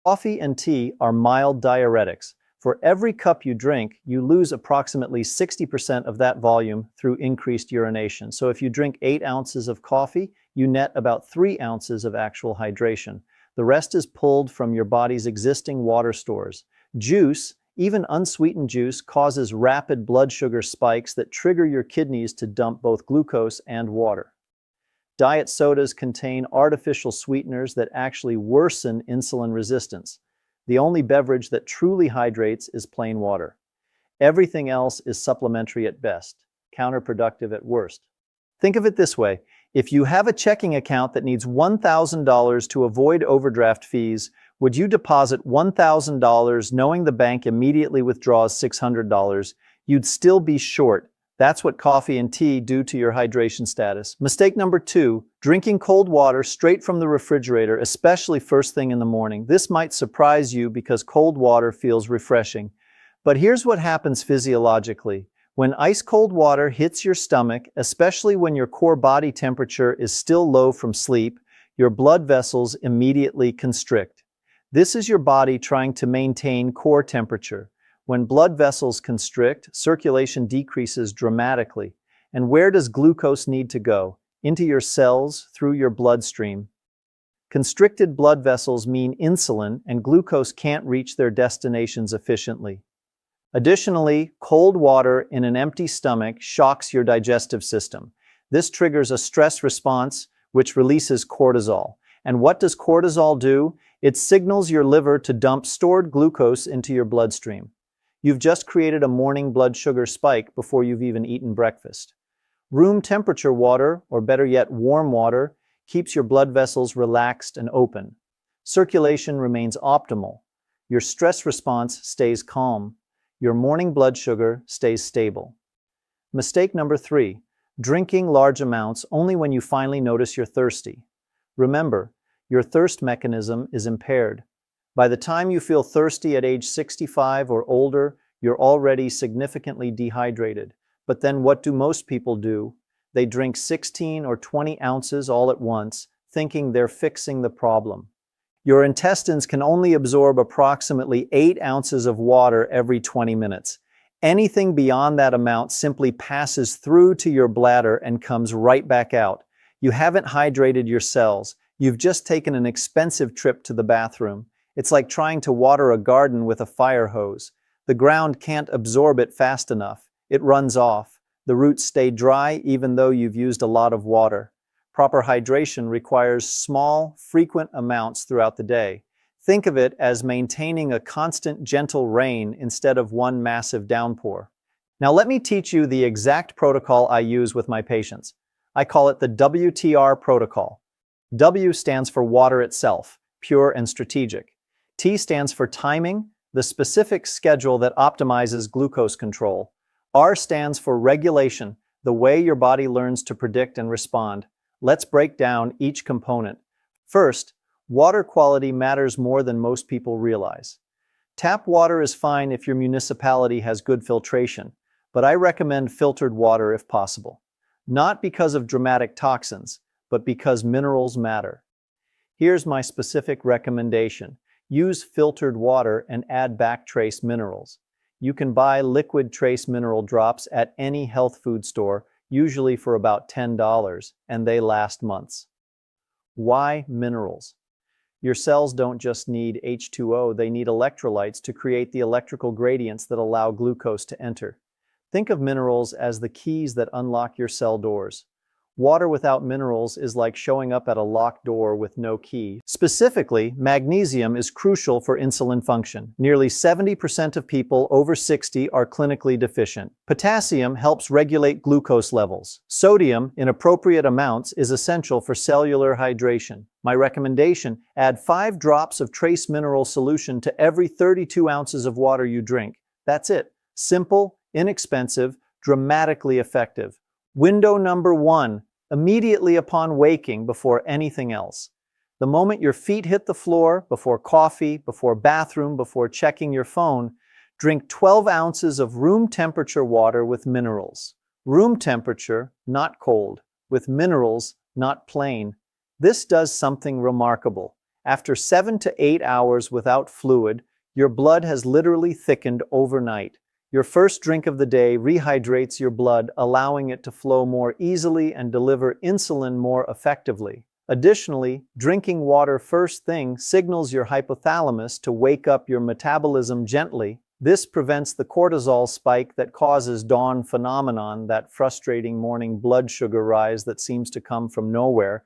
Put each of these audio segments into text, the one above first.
Coffee and tea are mild diuretics. For every cup you drink, you lose approximately 60% of that volume through increased urination. So if you drink 8 ounces of coffee, you net about 3 ounces of actual hydration. The rest is pulled from your body's existing water stores. Juice, even unsweetened juice, causes rapid blood sugar spikes that trigger your kidneys to dump both glucose and water. Diet sodas contain artificial sweeteners that actually worsen insulin resistance. The only beverage that truly hydrates is plain water. Everything else is supplementary at best, counterproductive at worst. Think of it this way: if you have a checking account that needs $1,000 to avoid overdraft fees, would you deposit $1,000 knowing the bank immediately withdraws $600? You'd still be short. That's what coffee and tea do to your hydration status. Mistake number 2, drinking cold water straight from the refrigerator, especially first thing in the morning. This might surprise you because cold water feels refreshing. But here's what happens physiologically. When ice-cold water hits your stomach, especially when your core body temperature is still low from sleep, your blood vessels immediately constrict. This is your body trying to maintain core temperature. When blood vessels constrict, circulation decreases dramatically. And where does glucose need to go? Into your cells, through your bloodstream. Constricted blood vessels mean insulin and glucose can't reach their destinations efficiently. Additionally, cold water in an empty stomach shocks your digestive system. This triggers a stress response, which releases cortisol. And what does cortisol do? It signals your liver to dump stored glucose into your bloodstream. You've just created a morning blood sugar spike before you've even eaten breakfast. Room temperature water, or better yet warm water, keeps your blood vessels relaxed and open. Circulation remains optimal. Your stress response stays calm. Your morning blood sugar stays stable. Mistake number 3, drinking large amounts only when you finally notice you're thirsty. Remember, your thirst mechanism is impaired. By the time you feel thirsty at age 65 or older, you're already significantly dehydrated. But then what do most people do? They drink 16 or 20 ounces all at once, thinking they're fixing the problem. Your intestines can only absorb approximately 8 ounces of water every 20 minutes. Anything beyond that amount simply passes through to your bladder and comes right back out. You haven't hydrated your cells. You've just taken an expensive trip to the bathroom. It's like trying to water a garden with a fire hose. The ground can't absorb it fast enough. It runs off. The roots stay dry even though you've used a lot of water. Proper hydration requires small, frequent amounts throughout the day. Think of it as maintaining a constant, gentle rain instead of one massive downpour. Now let me teach you the exact protocol I use with my patients. I call it the WTR protocol. W stands for water itself, pure and strategic. T stands for timing, the specific schedule that optimizes glucose control. R stands for regulation, the way your body learns to predict and respond. Let's break down each component. First, water quality matters more than most people realize. Tap water is fine if your municipality has good filtration, but I recommend filtered water if possible. Not because of dramatic toxins, but because minerals matter. Here's my specific recommendation. Use filtered water and add back trace minerals. You can buy liquid trace mineral drops at any health food store, usually for about $10, and they last months. Why minerals? Your cells don't just need H2O, they need electrolytes to create the electrical gradients that allow glucose to enter. Think of minerals as the keys that unlock your cell doors. Water without minerals is like showing up at a locked door with no key. Specifically, magnesium is crucial for insulin function. Nearly 70% of people over 60 are clinically deficient. Potassium helps regulate glucose levels. Sodium, in appropriate amounts, is essential for cellular hydration. My recommendation: add 5 drops of trace mineral solution to every 32 ounces of water you drink. That's it. Simple, inexpensive, dramatically effective. Window number 1, immediately upon waking before anything else. The moment your feet hit the floor, before coffee, before bathroom, before checking your phone, drink 12 ounces of room temperature water with minerals. Room temperature, not cold, with minerals, not plain. This does something remarkable. After 7 to 8 hours without fluid, your blood has literally thickened overnight. Your first drink of the day rehydrates your blood, allowing it to flow more easily and deliver insulin more effectively. Additionally, drinking water first thing signals your hypothalamus to wake up your metabolism gently. This prevents the cortisol spike that causes dawn phenomenon, that frustrating morning blood sugar rise that seems to come from nowhere.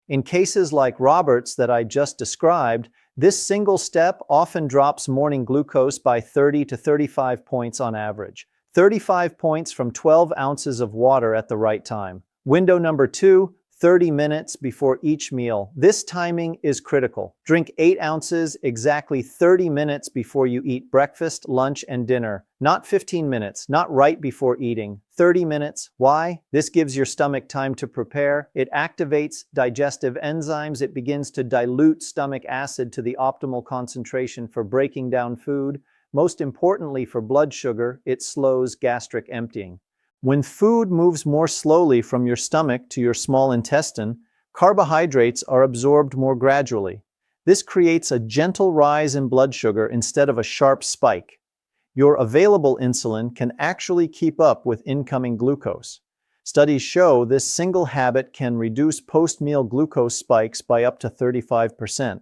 In cases like Robert's that I just described, this single step often drops morning glucose by 30 to 35 points on average. 35 points from 12 ounces of water at the right time. Window number 2, 30 minutes before each meal. This timing is critical. Drink 8 ounces exactly 30 minutes before you eat breakfast, lunch, and dinner. Not 15 minutes, not right before eating. 30 minutes. Why? This gives your stomach time to prepare. It activates digestive enzymes. It begins to dilute stomach acid to the optimal concentration for breaking down food. Most importantly for blood sugar, it slows gastric emptying. When food moves more slowly from your stomach to your small intestine, carbohydrates are absorbed more gradually. This creates a gentle rise in blood sugar instead of a sharp spike. Your available insulin can actually keep up with incoming glucose. Studies show this single habit can reduce post-meal glucose spikes by up to 35%.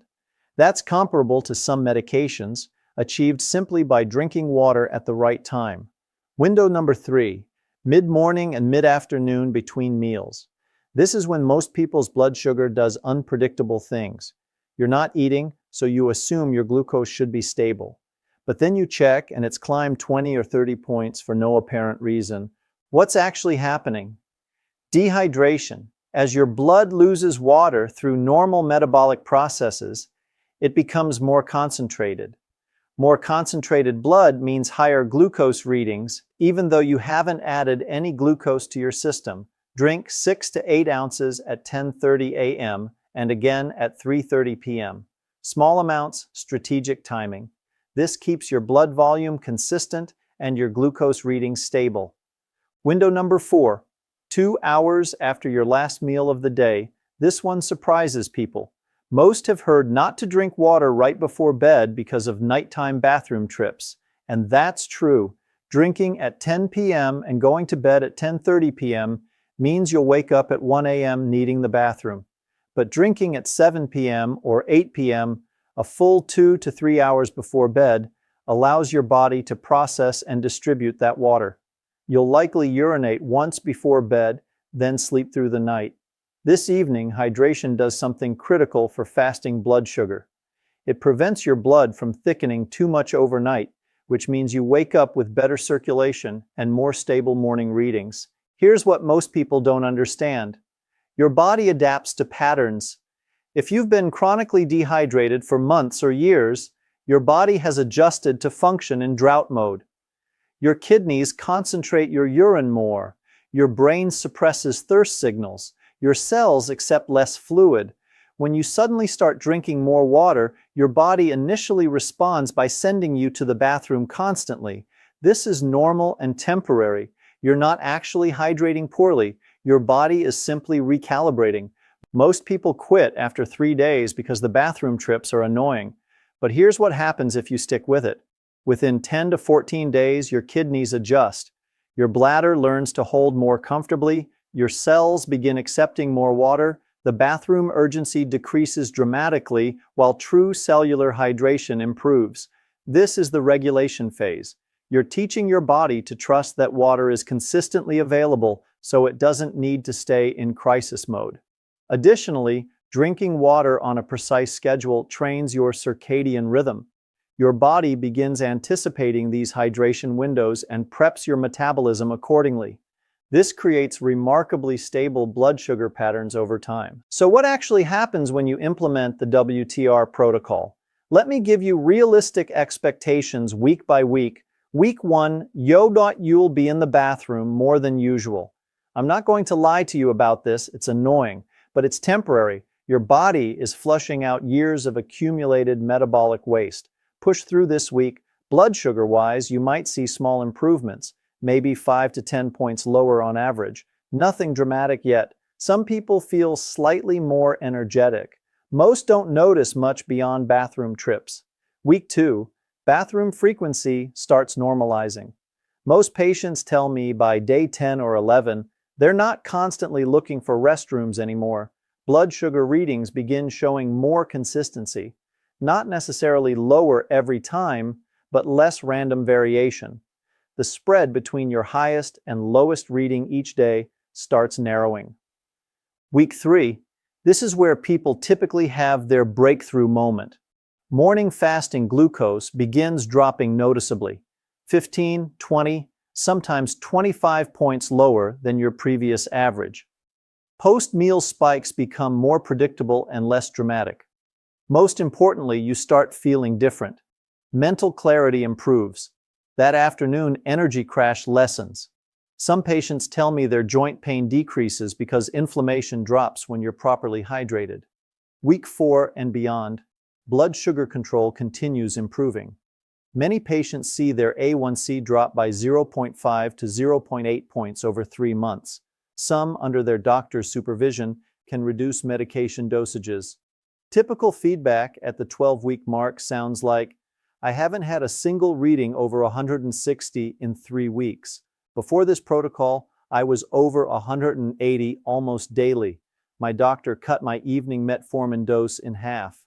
That's comparable to some medications, achieved simply by drinking water at the right time. Window number 3. Mid-morning and mid-afternoon between meals. This is when most people's blood sugar does unpredictable things. You're not eating, so you assume your glucose should be stable. But then you check and it's climbed 20 or 30 points for no apparent reason. What's actually happening? Dehydration. As your blood loses water through normal metabolic processes, it becomes more concentrated. More concentrated blood means higher glucose readings, even though you haven't added any glucose to your system. Drink 6 to 8 ounces at 10:30 a.m. and again at 3:30 p.m. Small amounts, strategic timing. This keeps your blood volume consistent and your glucose readings stable. Window number 4. 2 hours after your last meal of the day. This one surprises people. Most have heard not to drink water right before bed because of nighttime bathroom trips. And that's true. Drinking at 10 p.m. and going to bed at 10:30 p.m. means you'll wake up at 1 a.m. needing the bathroom. But drinking at 7 p.m. or 8 p.m., a full 2 to 3 hours before bed, allows your body to process and distribute that water. You'll likely urinate once before bed, then sleep through the night. This evening, hydration does something critical for fasting blood sugar. It prevents your blood from thickening too much overnight, which means you wake up with better circulation and more stable morning readings. Here's what most people don't understand. Your body adapts to patterns. If you've been chronically dehydrated for months or years, your body has adjusted to function in drought mode. Your kidneys concentrate your urine more. Your brain suppresses thirst signals. Your cells accept less fluid. When you suddenly start drinking more water, your body initially responds by sending you to the bathroom constantly. This is normal and temporary. You're not actually hydrating poorly. Your body is simply recalibrating. Most people quit after 3 days because the bathroom trips are annoying. But here's what happens if you stick with it. Within 10 to 14 days, your kidneys adjust. Your bladder learns to hold more comfortably. Your cells begin accepting more water. The bathroom urgency decreases dramatically while true cellular hydration improves. This is the regulation phase. You're teaching your body to trust that water is consistently available so it doesn't need to stay in crisis mode. Additionally, drinking water on a precise schedule trains your circadian rhythm. Your body begins anticipating these hydration windows and preps your metabolism accordingly. This creates remarkably stable blood sugar patterns over time. So what actually happens when you implement the WTR protocol? Let me give you realistic expectations week by week. Week 1, you'll be in the bathroom more than usual. I'm not going to lie to you about this, it's annoying, but it's temporary. Your body is flushing out years of accumulated metabolic waste. Push through this week. Blood sugar-wise, you might see small improvements, maybe 5 to 10 points lower on average. Nothing dramatic yet. Some people feel slightly more energetic, Most don't notice much beyond bathroom trips. Week 2, bathroom frequency starts normalizing. Most patients tell me by day 10 or 11, they're not constantly looking for restrooms anymore. Blood sugar readings begin showing more consistency. Not necessarily lower every time, but less random variation. The spread between your highest and lowest reading each day starts narrowing. Week 3, this is where people typically have their breakthrough moment. Morning fasting glucose begins dropping noticeably, 15, 20, sometimes 25 points lower than your previous average. Post-meal spikes become more predictable and less dramatic. Most importantly, you start feeling different. Mental clarity improves. That afternoon, energy crash lessens. Some patients tell me their joint pain decreases because inflammation drops when you're properly hydrated. Week 4 and beyond, blood sugar control continues improving. Many patients see their A1C drop by 0.5 to 0.8 points over 3 months. Some, under their doctor's supervision, can reduce medication dosages. Typical feedback at the 12-week mark sounds like, "I haven't had a single reading over 160 in 3 weeks. Before this protocol, I was over 180 almost daily. My doctor cut my evening metformin dose in half."